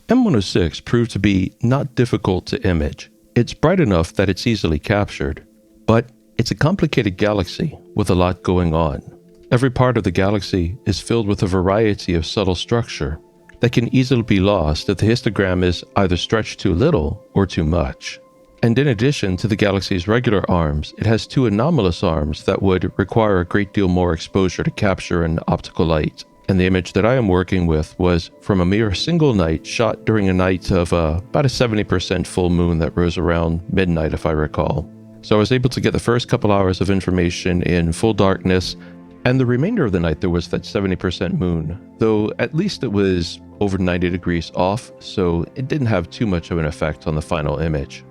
M106 proved to be not difficult to image. It's bright enough that it's easily captured, but it's a complicated galaxy with a lot going on. Every part of the galaxy is filled with a variety of subtle structure that can easily be lost if the histogram is either stretched too little or too much. And in addition to the galaxy's regular arms, it has two anomalous arms that would require a great deal more exposure to capture in optical light. And the image that I am working with was from a mere single night shot during a night of about a 70% full moon that rose around midnight, if I recall. So I was able to get the first couple hours of information in full darkness, and the remainder of the night there was that 70% moon, though at least it was over 90 degrees off, so it didn't have too much of an effect on the final image.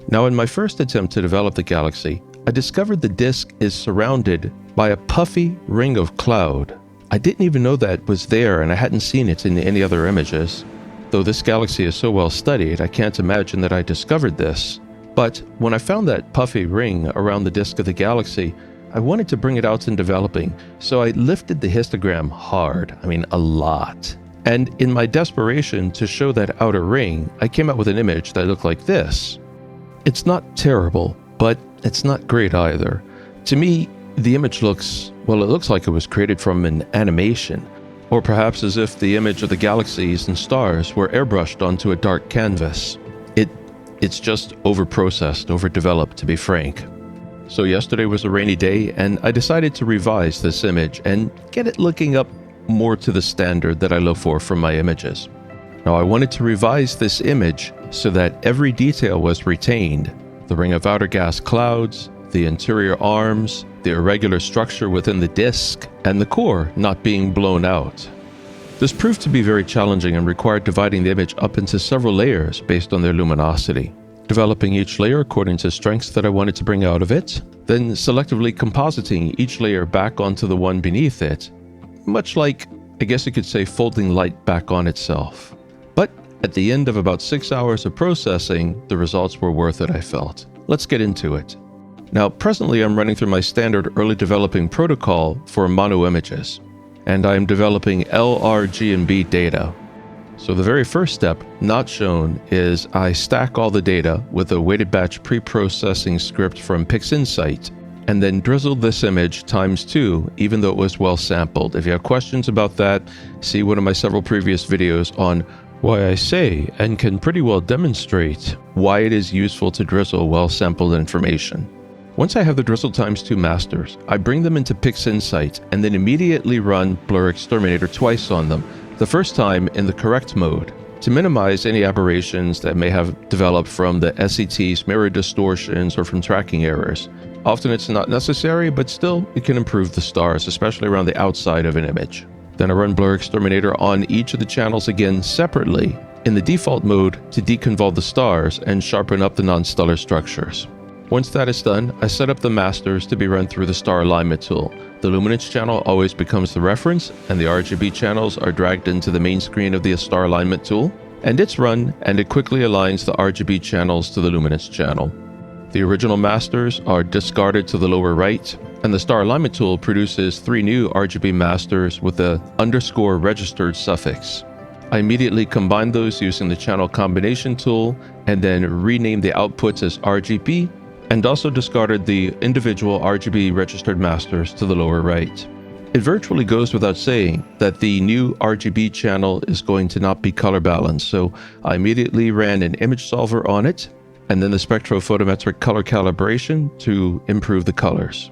Now, in my first attempt to develop the galaxy, I discovered the disk is surrounded by a puffy ring of cloud. I didn't even know that was there, and I hadn't seen it in any other images. Though this galaxy is so well studied, I can't imagine that I discovered this. But when I found that puffy ring around the disk of the galaxy, I wanted to bring it out in developing, so I lifted the histogram hard, a lot. And in my desperation to show that outer ring, I came out with an image that looked like this. It's not terrible, but it's not great either. To me, the image looks like it was created from an animation, or perhaps as if the image of the galaxies and stars were airbrushed onto a dark canvas. It's just overprocessed, overdeveloped, to be frank. So yesterday was a rainy day, and I decided to revise this image and get it looking up more to the standard that I look for from my images. Now, I wanted to revise this image so that every detail was retained: the ring of outer gas clouds, the interior arms, the irregular structure within the disk, and the core not being blown out. This proved to be very challenging and required dividing the image up into several layers based on their luminosity, developing each layer according to strengths that I wanted to bring out of it, then selectively compositing each layer back onto the one beneath it, much like, I guess you could say, folding light back on itself. But at the end of about 6 hours of processing, the results were worth it, I felt. Let's get into it. Now, presently I'm running through my standard early developing protocol for mono images, and I am developing LRGB data. So the very first step, not shown, is I stack all the data with a weighted batch preprocessing script from PixInsight, and then drizzle this image ×2, even though it was well sampled. If you have questions about that, see one of my several previous videos on why I say and can pretty well demonstrate why it is useful to drizzle well-sampled information. Once I have the drizzle ×2 masters, I bring them into PixInsight and then immediately run Blur Exterminator twice on them, the first time in the correct mode, to minimize any aberrations that may have developed from the SET's mirror distortions or from tracking errors. Often it's not necessary, but still it can improve the stars, especially around the outside of an image. Then I run Blur Exterminator on each of the channels again separately in the default mode to deconvolve the stars and sharpen up the non-stellar structures. Once that is done, I set up the masters to be run through the star alignment tool. The luminance channel always becomes the reference, and the RGB channels are dragged into the main screen of the star alignment tool, and it's run, and it quickly aligns the RGB channels to the luminance channel. The original masters are discarded to the lower right, and the star alignment tool produces 3 new RGB masters with the _ registered suffix. I immediately combine those using the channel combination tool, and then rename the outputs as RGB, and also discarded the individual RGB registered masters to the lower right. It virtually goes without saying that the new RGB channel is going to not be color balanced, so I immediately ran an image solver on it, and then the spectrophotometric color calibration to improve the colors.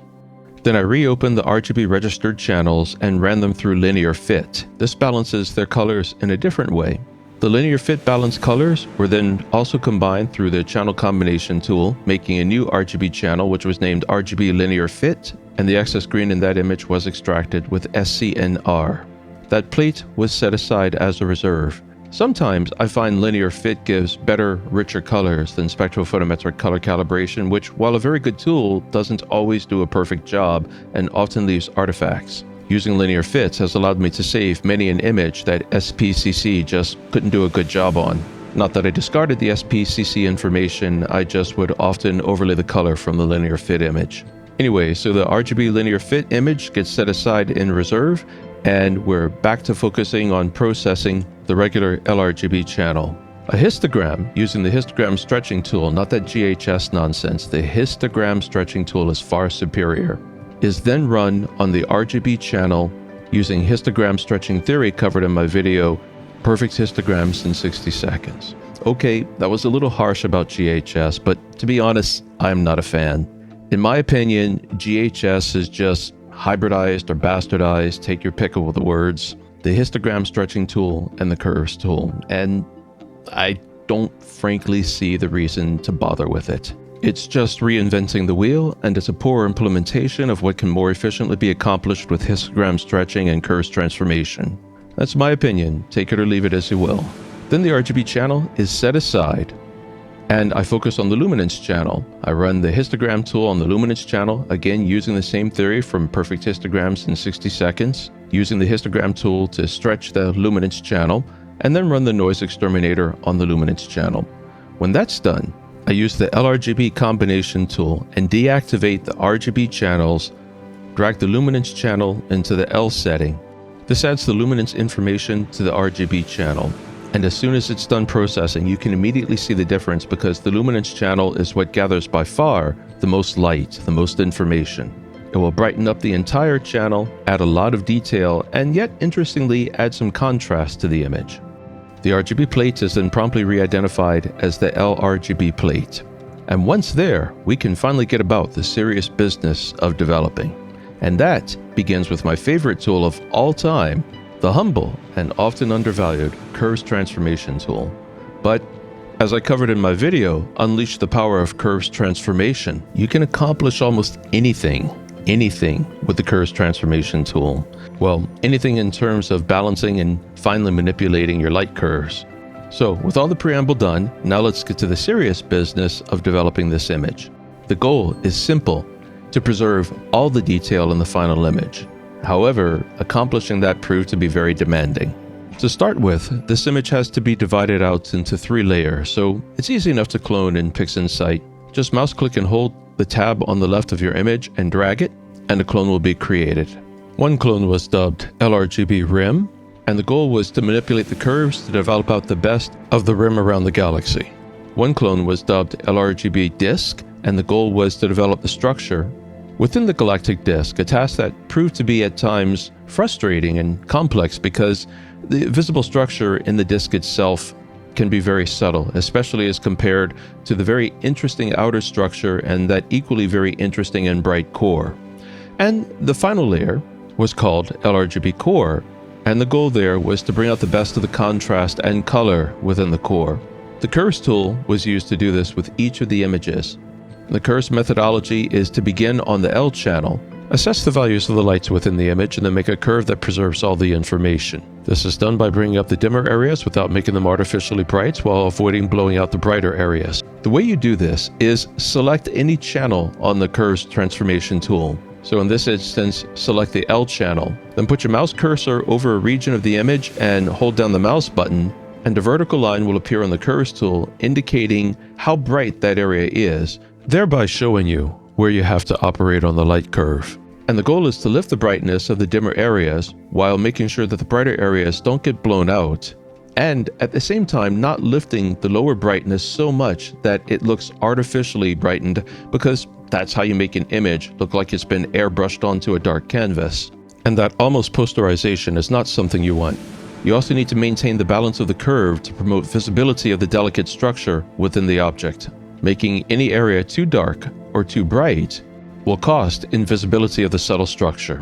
Then I reopened the RGB registered channels and ran them through linear fit. This balances their colors in a different way. The linear fit balanced colors were then also combined through the channel combination tool, making a new RGB channel which was named RGB linear fit, and the excess green in that image was extracted with SCNR. That plate was set aside as a reserve. Sometimes I find linear fit gives better, richer colors than spectrophotometric color calibration, which, while a very good tool, doesn't always do a perfect job and often leaves artifacts. Using linear fits has allowed me to save many an image that SPCC just couldn't do a good job on. Not that I discarded the SPCC information, I just would often overlay the color from the linear fit image. Anyway, so the RGB linear fit image gets set aside in reserve, and we're back to focusing on processing the regular LRGB channel. A histogram using the histogram stretching tool, not that GHS nonsense, the histogram stretching tool is far superior, is then run on the RGB channel using histogram stretching theory covered in my video, Perfect Histograms in 60 Seconds. Okay, that was a little harsh about GHS, but to be honest, I'm not a fan. In my opinion, GHS is just hybridized or bastardized, take your pick of the words, the histogram stretching tool and the curves tool, and I don't frankly see the reason to bother with it. It's just reinventing the wheel, and it's a poor implementation of what can more efficiently be accomplished with histogram stretching and curves transformation. That's my opinion, take it or leave it as you will. Then the RGB channel is set aside, and I focus on the luminance channel. I run the histogram tool on the luminance channel, again using the same theory from Perfect Histograms in 60 Seconds, using the histogram tool to stretch the luminance channel, and then run the noise exterminator on the luminance channel. When that's done, I use the LRGB combination tool and deactivate the RGB channels, drag the luminance channel into the L setting. This adds the luminance information to the RGB channel, and as soon as it's done processing, you can immediately see the difference because the luminance channel is what gathers by far the most light, the most information. It will brighten up the entire channel, add a lot of detail, and yet interestingly add some contrast to the image. The RGB plate is then promptly re-identified as the LRGB plate. And once there, we can finally get about the serious business of developing. And that begins with my favorite tool of all time, the humble and often undervalued curves transformation tool. But as I covered in my video, Unleash the Power of Curves Transformation, you can accomplish almost anything with the curves transformation tool. Well, anything in terms of balancing and finely manipulating your light curves. So with all the preamble done, now let's get to the serious business of developing this image. The goal is simple, to preserve all the detail in the final image. However, accomplishing that proved to be very demanding. To start with, this image has to be divided out into 3 layers, so it's easy enough to clone in PixInsight. Just mouse click and hold the tab on the left of your image and drag it, and a clone will be created. One clone was dubbed LRGB Rim, and the goal was to manipulate the curves to develop out the best of the rim around the galaxy. One clone was dubbed LRGB Disk, and the goal was to develop the structure within the galactic disk, a task that proved to be at times frustrating and complex because the visible structure in the disk itself can be very subtle, especially as compared to the very interesting outer structure and that equally very interesting and bright core. And the final layer was called LRGB Core, and the goal there was to bring out the best of the contrast and color within the core. The curves tool was used to do this with each of the images. The curves methodology is to begin on the L channel, assess the values of the lights within the image, and then make a curve that preserves all the information. This is done by bringing up the dimmer areas without making them artificially bright while avoiding blowing out the brighter areas. The way you do this is select any channel on the curves transformation tool. So in this instance, select the L channel, then put your mouse cursor over a region of the image and hold down the mouse button, and a vertical line will appear on the curves tool indicating how bright that area is, thereby showing you where you have to operate on the light curve. And the goal is to lift the brightness of the dimmer areas while making sure that the brighter areas don't get blown out, and at the same time not lifting the lower brightness so much that it looks artificially brightened, because that's how you make an image look like it's been airbrushed onto a dark canvas. And that almost posterization is not something you want. You also need to maintain the balance of the curve to promote visibility of the delicate structure within the object. Making any area too dark or too bright will cost invisibility of the subtle structure.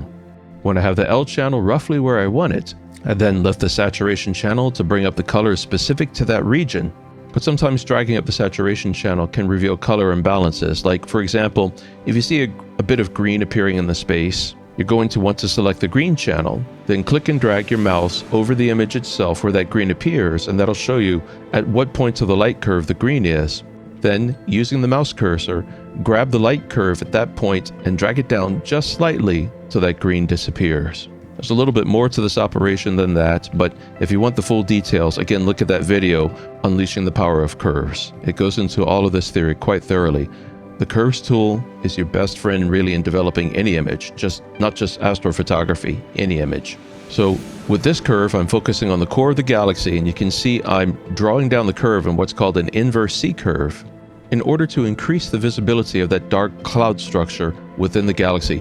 When I have the L channel roughly where I want it, I then lift the saturation channel to bring up the colors specific to that region. But sometimes dragging up the saturation channel can reveal color imbalances. Like, for example, if you see a bit of green appearing in the space, you're going to want to select the green channel, then click and drag your mouse over the image itself where that green appears, and that'll show you at what point of the light curve the green is. Then, using the mouse cursor, grab the light curve at that point and drag it down just slightly so that green disappears. There's a little bit more to this operation than that, but if you want the full details, again, look at that video, Unleashing the Power of Curves. It goes into all of this theory quite thoroughly. The curves tool is your best friend really in developing any image, not just astrophotography, any image. So with this curve, I'm focusing on the core of the galaxy, and you can see I'm drawing down the curve in what's called an inverse C curve in order to increase the visibility of that dark cloud structure within the galaxy.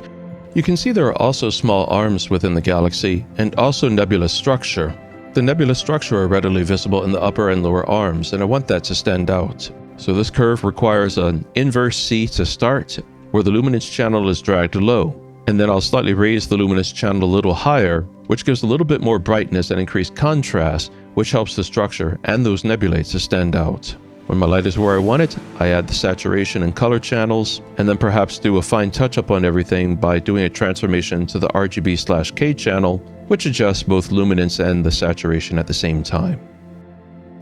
You can see there are also small arms within the galaxy and also nebulous structure. The nebulous structure are readily visible in the upper and lower arms, and I want that to stand out. So this curve requires an inverse C to start, where the luminance channel is dragged low. And then I'll slightly raise the luminance channel a little higher, which gives a little bit more brightness and increased contrast, which helps the structure and those nebulae to stand out. When my light is where I want it, I add the saturation and color channels, and then perhaps do a fine touch-up on everything by doing a transformation to the RGB/K channel, which adjusts both luminance and the saturation at the same time.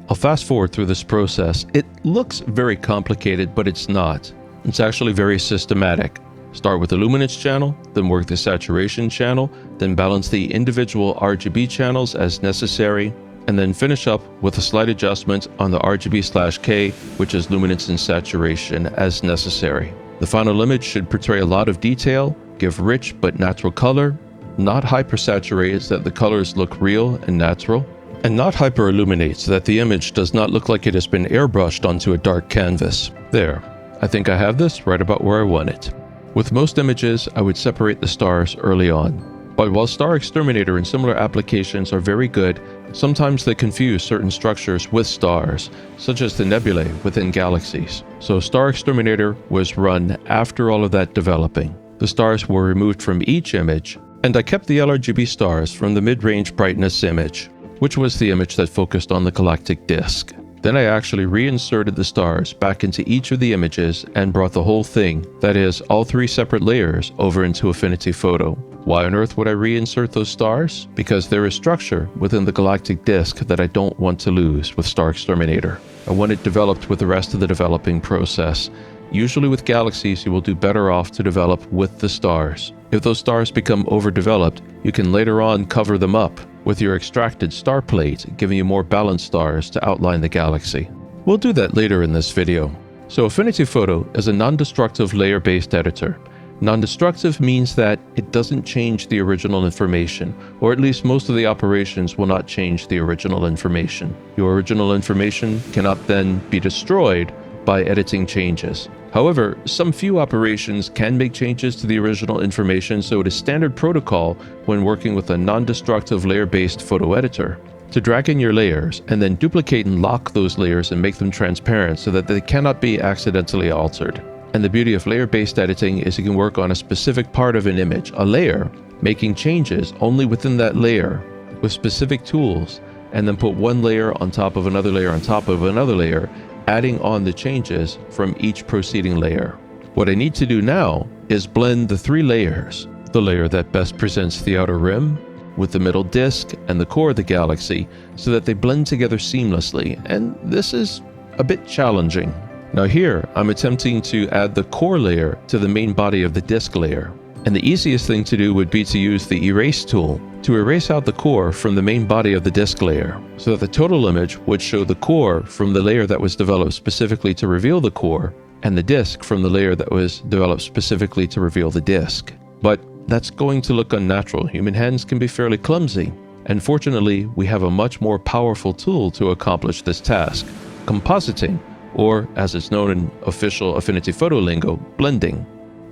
I'll fast forward through this process. It looks very complicated, but it's not. It's actually very systematic. Start with the luminance channel, then work the saturation channel, then balance the individual RGB channels as necessary, and then finish up with a slight adjustment on the RGB/K, which is luminance and saturation as necessary. The final image should portray a lot of detail, give rich but natural color, not hypersaturate so that the colors look real and natural, and not hyper-illuminate so that the image does not look like it has been airbrushed onto a dark canvas. There, I think I have this right about where I want it. With most images, I would separate the stars early on. But while Star Exterminator and similar applications are very good, sometimes they confuse certain structures with stars, such as the nebulae within galaxies. So Star Exterminator was run after all of that developing. The stars were removed from each image, and I kept the LRGB stars from the mid-range brightness image, which was the image that focused on the galactic disk. Then I actually reinserted the stars back into each of the images and brought the whole thing, that is, all three separate layers, over into Affinity Photo. Why on earth would I reinsert those stars? Because there is structure within the galactic disk that I don't want to lose with Star Exterminator. I want it developed with the rest of the developing process. Usually with galaxies, you will do better off to develop with the stars. If those stars become overdeveloped, you can later on cover them up with your extracted star plate, giving you more balanced stars to outline the galaxy. We'll do that later in this video. So Affinity Photo is a non-destructive layer-based editor. Non-destructive means that it doesn't change the original information, or at least most of the operations will not change the original information. Your original information cannot then be destroyed by editing changes. However, some few operations can make changes to the original information, so it is standard protocol when working with a non-destructive layer-based photo editor to drag in your layers and then duplicate and lock those layers and make them transparent so that they cannot be accidentally altered. And the beauty of layer-based editing is you can work on a specific part of an image, a layer, making changes only within that layer with specific tools, and then put one layer on top of another layer on top of another layer, adding on the changes from each preceding layer. What I need to do now is blend the three layers, the layer that best presents the outer rim with the middle disk and the core of the galaxy, so that they blend together seamlessly, and this is a bit challenging. Now here, I'm attempting to add the core layer to the main body of the disk layer, and the easiest thing to do would be to use the erase tool to erase out the core from the main body of the disk layer, so that the total image would show the core from the layer that was developed specifically to reveal the core, and the disk from the layer that was developed specifically to reveal the disk. But that's going to look unnatural. Human hands can be fairly clumsy, and fortunately, we have a much more powerful tool to accomplish this task: compositing, or as it's known in official Affinity Photo lingo, blending.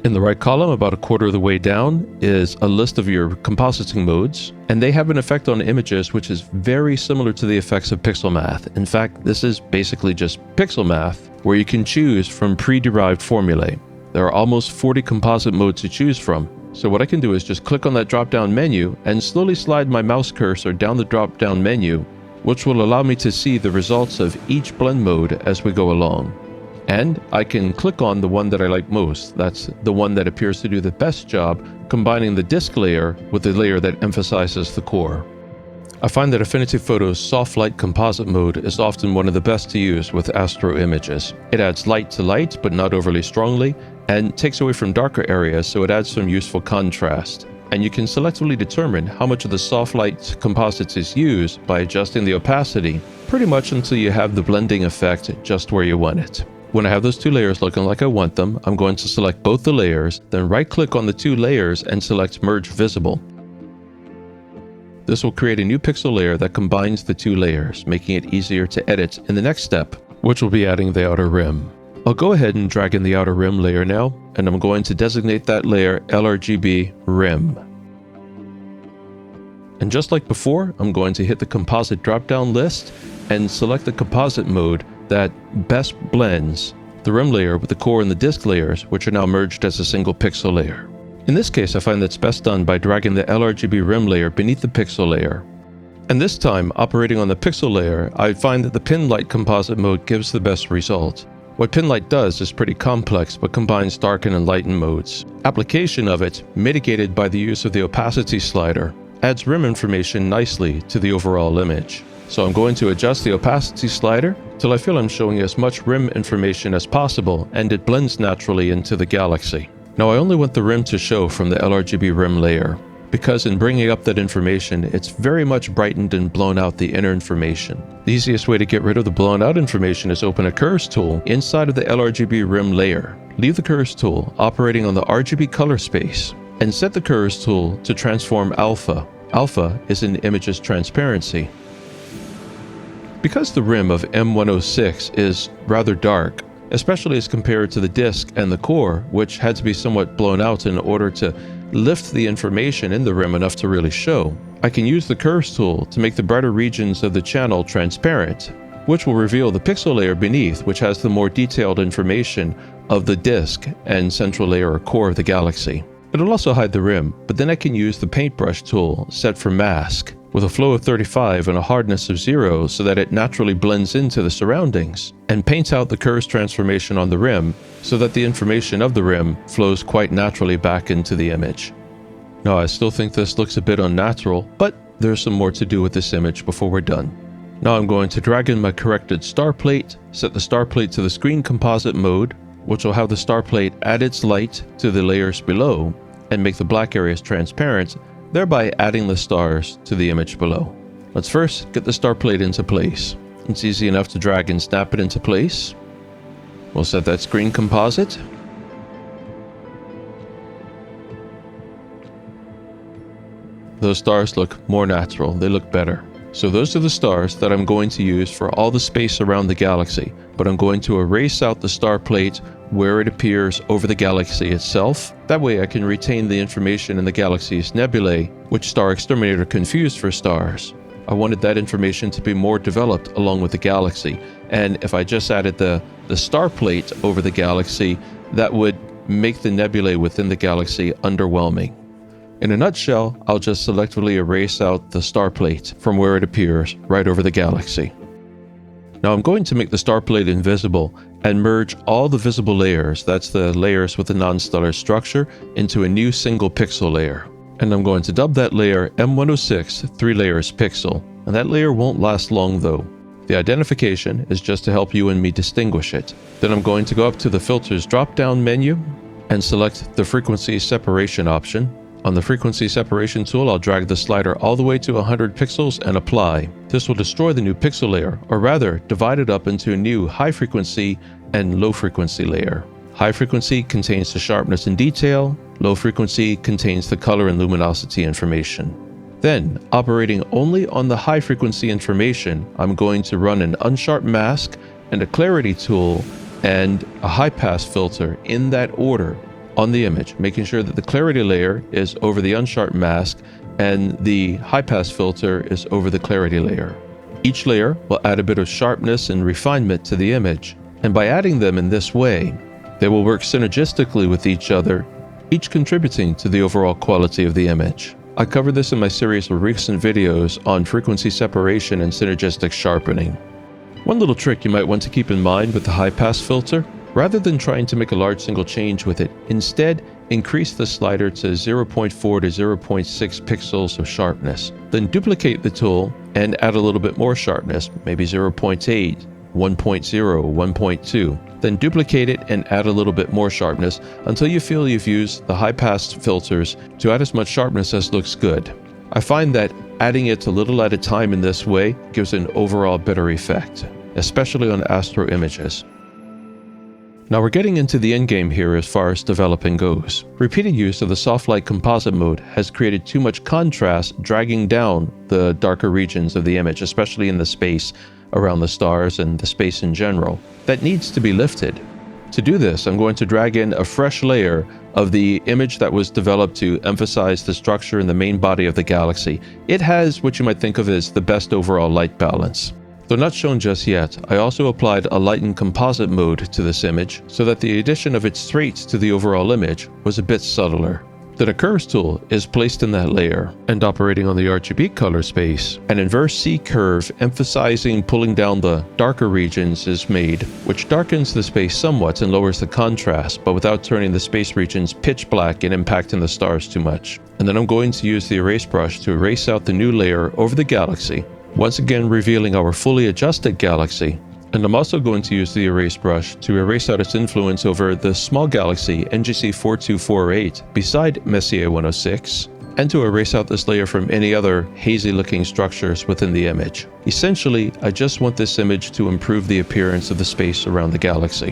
In the right column, about a quarter of the way down, is a list of your compositing modes, and they have an effect on images which is very similar to the effects of pixel math. In fact, this is basically just pixel math, where you can choose from pre-derived formulae. There are almost 40 composite modes to choose from, so what I can do is just click on that drop-down menu and slowly slide my mouse cursor down the drop-down menu, which will allow me to see the results of each blend mode as we go along. And I can click on the one that I like most. That's the one that appears to do the best job combining the disk layer with the layer that emphasizes the core. I find that Affinity Photo's soft light composite mode is often one of the best to use with astro images. It adds light to light, but not overly strongly, and takes away from darker areas, so it adds some useful contrast. And you can selectively determine how much of the soft light composites is used by adjusting the opacity, pretty much until you have the blending effect just where you want it. When I have those two layers looking like I want them, I'm going to select both the layers, then right-click on the two layers and select Merge Visible. This will create a new pixel layer that combines the two layers, making it easier to edit in the next step, which will be adding the outer rim. I'll go ahead and drag in the outer rim layer now, and I'm going to designate that layer LRGB Rim. And just like before, I'm going to hit the composite drop-down list and select the composite mode that best blends the rim layer with the core and the disk layers, which are now merged as a single pixel layer. In this case, I find that's best done by dragging the LRGB rim layer beneath the pixel layer. And this time, operating on the pixel layer, I find that the pin light composite mode gives the best result. What pin light does is pretty complex, but combines darken and lighten modes. Application of it, mitigated by the use of the opacity slider, adds rim information nicely to the overall image. So I'm going to adjust the opacity slider till I feel I'm showing as much rim information as possible and it blends naturally into the galaxy. Now I only want the rim to show from the LRGB rim layer, because in bringing up that information, it's very much brightened and blown out the inner information. The easiest way to get rid of the blown out information is open a curves tool inside of the LRGB rim layer. Leave the curves tool operating on the RGB color space and set the curves tool to transform alpha. Alpha is an image's transparency. Because the rim of M106 is rather dark, especially as compared to the disk and the core, which had to be somewhat blown out in order to lift the information in the rim enough to really show, I can use the curves tool to make the brighter regions of the channel transparent, which will reveal the pixel layer beneath, which has the more detailed information of the disk and central layer or core of the galaxy. It'll also hide the rim, but then I can use the paintbrush tool set for mask with a flow of 35 and a hardness of 0 so that it naturally blends into the surroundings, and paint out the curves transformation on the rim so that the information of the rim flows quite naturally back into the image. Now I still think this looks a bit unnatural, but there's some more to do with this image before we're done. Now I'm going to drag in my corrected star plate, set the star plate to the screen composite mode, which will have the star plate add its light to the layers below and make the black areas transparent, thereby adding the stars to the image below. Let's first get the star plate into place. It's easy enough to drag and snap it into place. We'll set that screen composite. Those stars look more natural, they look better. So those are the stars that I'm going to use for all the space around the galaxy, but I'm going to erase out the star plate where it appears over the galaxy itself. That way I can retain the information in the galaxy's nebulae, which Star Exterminator confused for stars. I wanted that information to be more developed along with the galaxy, and if I just added the star plate over the galaxy, that would make the nebulae within the galaxy underwhelming. In a nutshell, I'll just selectively erase out the star plate from where it appears right over the galaxy. Now I'm going to make the star plate invisible and merge all the visible layers, that's the layers with the non-stellar structure, into a new single pixel layer. And I'm going to dub that layer M106 3 layers pixel, and that layer won't last long though. The identification is just to help you and me distinguish it. Then I'm going to go up to the filters drop-down menu and select the frequency separation option. On the frequency separation tool, I'll drag the slider all the way to 100 pixels and apply. This will destroy the new pixel layer, or rather, divide it up into a new high frequency and low frequency layer. High frequency contains the sharpness and detail, low frequency contains the color and luminosity information. Then, operating only on the high frequency information, I'm going to run an unsharp mask and a clarity tool and a high pass filter in that order on the image, making sure that the clarity layer is over the unsharp mask and the high pass filter is over the clarity layer. Each layer will add a bit of sharpness and refinement to the image, and by adding them in this way, they will work synergistically with each other, each contributing to the overall quality of the image. I covered this in my series of recent videos on frequency separation and synergistic sharpening. One little trick you might want to keep in mind with the high pass filter: rather than trying to make a large single change with it, instead increase the slider to 0.4 to 0.6 pixels of sharpness. Then duplicate the tool and add a little bit more sharpness, maybe 0.8, 1.0, 1.2. Then duplicate it and add a little bit more sharpness until you feel you've used the high pass filters to add as much sharpness as looks good. I find that adding it a little at a time in this way gives an overall better effect, especially on astro images. Now we're getting into the endgame here as far as developing goes. Repeated use of the soft light composite mode has created too much contrast, dragging down the darker regions of the image, especially in the space around the stars and the space in general. That needs to be lifted. To do this, I'm going to drag in a fresh layer of the image that was developed to emphasize the structure and the main body of the galaxy. It has what you might think of as the best overall light balance. Though not shown just yet, I also applied a lightened composite mode to this image so that the addition of its traits to the overall image was a bit subtler. The Curves tool is placed in that layer and operating on the RGB color space. An inverse C curve emphasizing pulling down the darker regions is made, which darkens the space somewhat and lowers the contrast, but without turning the space regions pitch black and impacting the stars too much. And then I'm going to use the erase brush to erase out the new layer over the galaxy, once again revealing our fully adjusted galaxy. And I'm also going to use the erase brush to erase out its influence over the small galaxy NGC 4248 beside Messier 106, and to erase out this layer from any other hazy looking structures within the image. Essentially, I just want this image to improve the appearance of the space around the galaxy.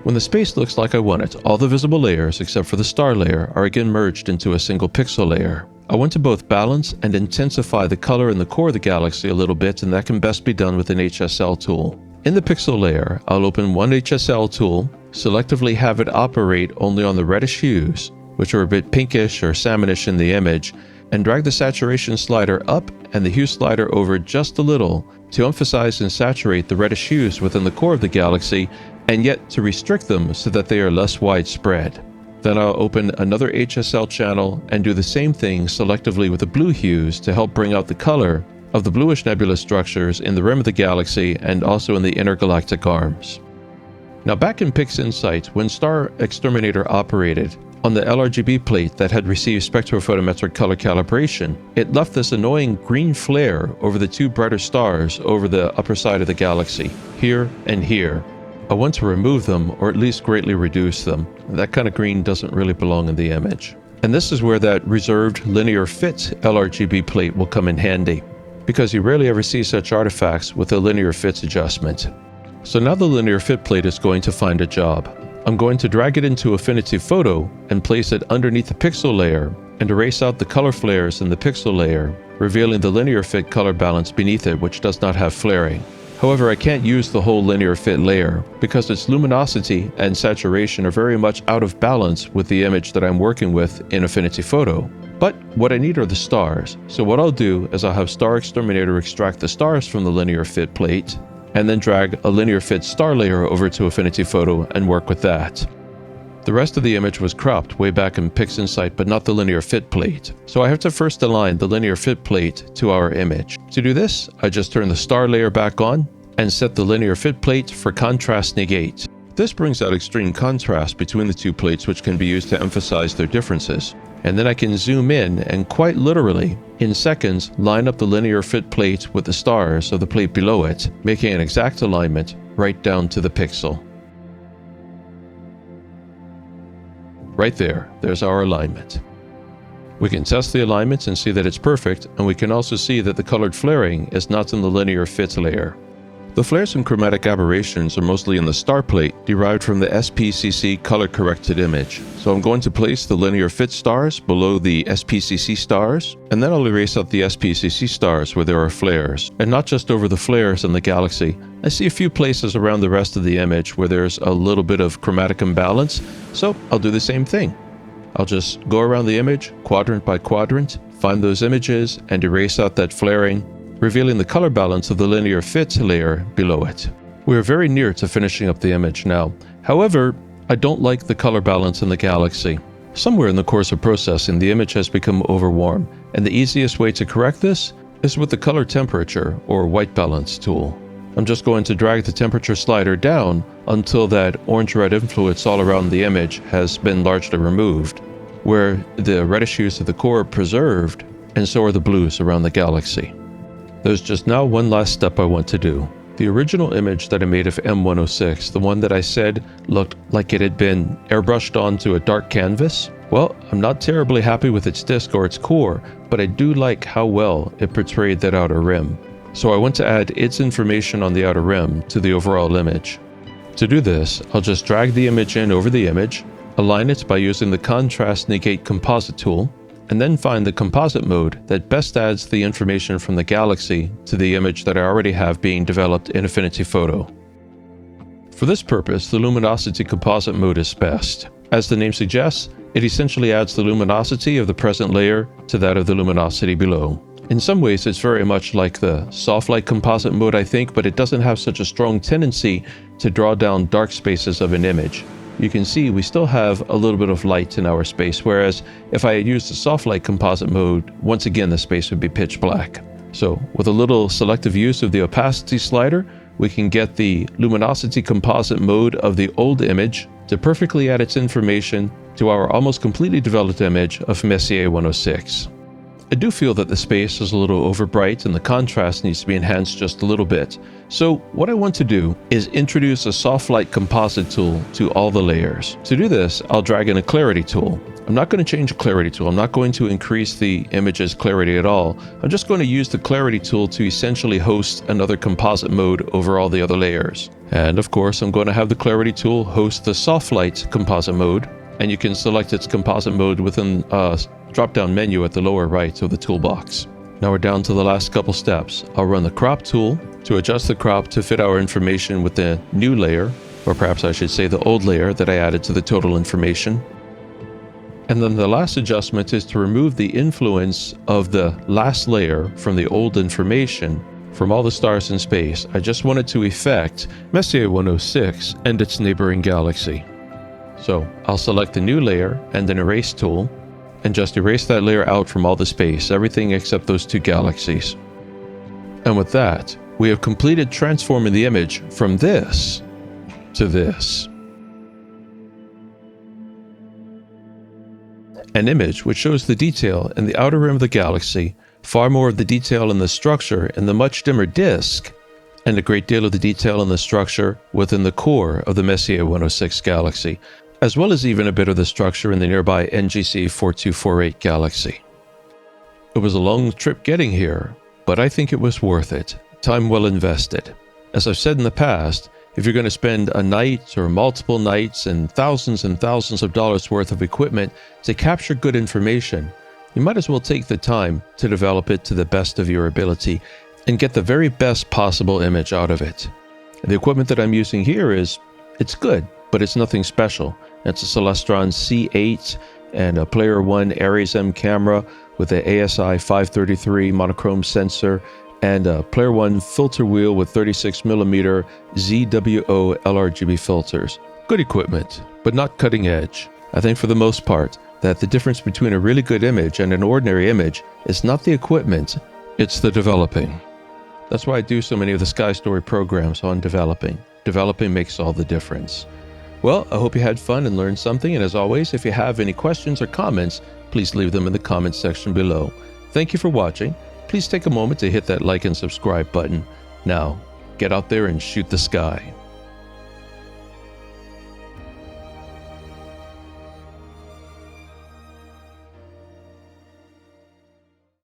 When the space looks like I want it, all the visible layers except for the star layer are again merged into a single pixel layer. I want to both balance and intensify the color in the core of the galaxy a little bit, and that can best be done with an HSL tool. In the pixel layer, I'll open one HSL tool, selectively have it operate only on the reddish hues, which are a bit pinkish or salmonish in the image, and drag the saturation slider up and the hue slider over just a little to emphasize and saturate the reddish hues within the core of the galaxy, and yet to restrict them so that they are less widespread. Then I'll open another HSL channel and do the same thing selectively with the blue hues to help bring out the color of the bluish nebulous structures in the rim of the galaxy and also in the intergalactic arms. Now back in PixInsight, when Star Exterminator operated on the LRGB plate that had received spectrophotometric color calibration, it left this annoying green flare over the two brighter stars over the upper side of the galaxy, here and here. I want to remove them, or at least greatly reduce them. That kind of green doesn't really belong in the image. And this is where that reserved linear fit LRGB plate will come in handy, because you rarely ever see such artifacts with a linear fit adjustment. So now the linear fit plate is going to find a job. I'm going to drag it into Affinity Photo and place it underneath the pixel layer and erase out the color flares in the pixel layer, revealing the linear fit color balance beneath it, which does not have flaring. However, I can't use the whole linear fit layer because its luminosity and saturation are very much out of balance with the image that I'm working with in Affinity Photo. But what I need are the stars, so what I'll do is I'll have Star Exterminator extract the stars from the linear fit plate, and then drag a linear fit star layer over to Affinity Photo and work with that. The rest of the image was cropped way back in PixInsight, but not the linear fit plate. So I have to first align the linear fit plate to our image. To do this, I just turn the star layer back on and set the linear fit plate for contrast negate. This brings out extreme contrast between the two plates, which can be used to emphasize their differences. And then I can zoom in and quite literally, in seconds, line up the linear fit plate with the stars of the plate below it, making an exact alignment right down to the pixel. Right there, there's our alignment. We can test the alignment and see that it's perfect, and we can also see that the colored flaring is not in the linear fit layer. The flares and chromatic aberrations are mostly in the star plate, derived from the SPCC color-corrected image. So I'm going to place the linear fit stars below the SPCC stars, and then I'll erase out the SPCC stars where there are flares. And not just over the flares in the galaxy. I see a few places around the rest of the image where there's a little bit of chromatic imbalance, so I'll do the same thing. I'll just go around the image, quadrant by quadrant, find those images, and erase out that flaring, revealing the color balance of the linear fit layer below it. We are very near to finishing up the image now. However, I don't like the color balance in the galaxy. Somewhere in the course of processing, the image has become overwarm, and the easiest way to correct this is with the color temperature or white balance tool. I'm just going to drag the temperature slider down until that orange-red influence all around the image has been largely removed, where the reddish hues of the core are preserved, and so are the blues around the galaxy. There's just now one last step I want to do. The original image that I made of M106, the one that I said looked like it had been airbrushed onto a dark canvas, well, I'm not terribly happy with its disk or its core, but I do like how well it portrayed that outer rim. So I want to add its information on the outer rim to the overall image. To do this, I'll just drag the image in over the image, align it by using the Contrast Negate Composite tool, and then find the composite mode that best adds the information from the galaxy to the image that I already have being developed in Affinity Photo. For this purpose, the luminosity composite mode is best. As the name suggests, it essentially adds the luminosity of the present layer to that of the luminosity below. In some ways, it's very much like the soft light composite mode, I think, but it doesn't have such a strong tendency to draw down dark spaces of an image. You can see we still have a little bit of light in our space, whereas if I had used the soft light composite mode, once again the space would be pitch black. So with a little selective use of the opacity slider, we can get the luminosity composite mode of the old image to perfectly add its information to our almost completely developed image of Messier 106. I do feel that the space is a little overbright and the contrast needs to be enhanced just a little bit. So what I want to do is introduce a soft light composite tool to all the layers. To do this, I'll drag in a clarity tool. I'm not going to change the clarity tool. I'm not going to increase the image's clarity at all. I'm just going to use the clarity tool to essentially host another composite mode over all the other layers. And of course, I'm going to have the clarity tool host the soft light composite mode, and you can select its composite mode within a drop-down menu at the lower right of the toolbox. Now we're down to the last couple steps. I'll run the crop tool to adjust the crop to fit our information with the new layer, or perhaps I should say the old layer that I added to the total information. And then the last adjustment is to remove the influence of the last layer from the old information from all the stars in space. I just wanted to effect Messier 106 and its neighboring galaxy. So I'll select the new layer and an erase tool and just erase that layer out from all the space, everything except those two galaxies. And with that, we have completed transforming the image from this to this. An image which shows the detail in the outer rim of the galaxy, far more of the detail in the structure in the much dimmer disk, and a great deal of the detail in the structure within the core of the Messier 106 galaxy, as well as even a bit of the structure in the nearby NGC 4248 galaxy. It was a long trip getting here, but I think it was worth it. Time well invested. As I've said in the past, if you're going to spend a night or multiple nights and thousands of dollars worth of equipment to capture good information, you might as well take the time to develop it to the best of your ability and get the very best possible image out of it. The equipment that I'm using here it's good, but it's nothing special. It's a Celestron C8 and a Player One Aries M camera with a ASI 533 monochrome sensor and a Player One filter wheel with 36mm ZWO LRGB filters. Good equipment, but not cutting edge. I think for the most part that the difference between a really good image and an ordinary image is not the equipment, it's the developing. That's why I do so many of the Sky Story programs on developing. Developing makes all the difference. Well, I hope you had fun and learned something, and as always, if you have any questions or comments, please leave them in the comments section below. Thank you for watching. Please take a moment to hit that like and subscribe button. Now, get out there and shoot the sky.